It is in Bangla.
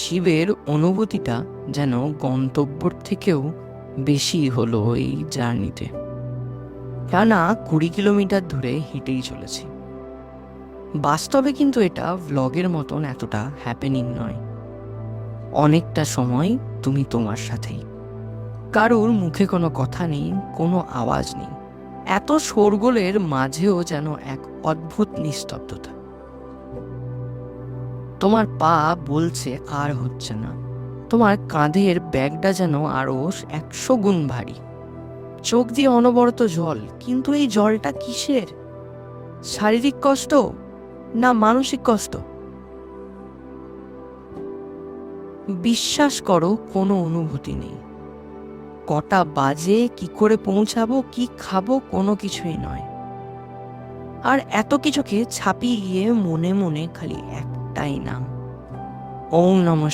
শিবের অনুভূতিটা যেন গন্তব্যর থেকেও বেশি হলো এই জার্নিতে। টানা 20 কিলোমিটার ধরে হেঁটেই চলেছি। বাস্তবে কিন্তু এটা ভ্লগের মতন এতটা হ্যাপেনিং নয়। অনেকটা সময় তুমি তোমার সাথেই, কারোর মুখে কোনো কথা নেই, কোনো আওয়াজ নেই। এত শোরগোলের মাঝেও যেন এক অদ্ভুত নিস্তব্ধতা। তোমার পা বলছে আর হচ্ছে না, তোমার কাঁধের ব্যাগটা যেন আরো 100 গুণ ভারী। চোখ দিয়ে অনবরত জল, কিন্তু এই জলটা কিসের? শারীরিক কষ্ট না মানসিক কষ্ট? বিশ্বাস করো, কোনো অনুভূতি নেই। কটা বাজে, কি করে পৌঁছাবো, কি খাবো, কোনো কিছুই নয়। আর এত কিছুকে ছাপিয়ে গিয়ে মনে মনে খালি একটাই নাম, ওম নমঃ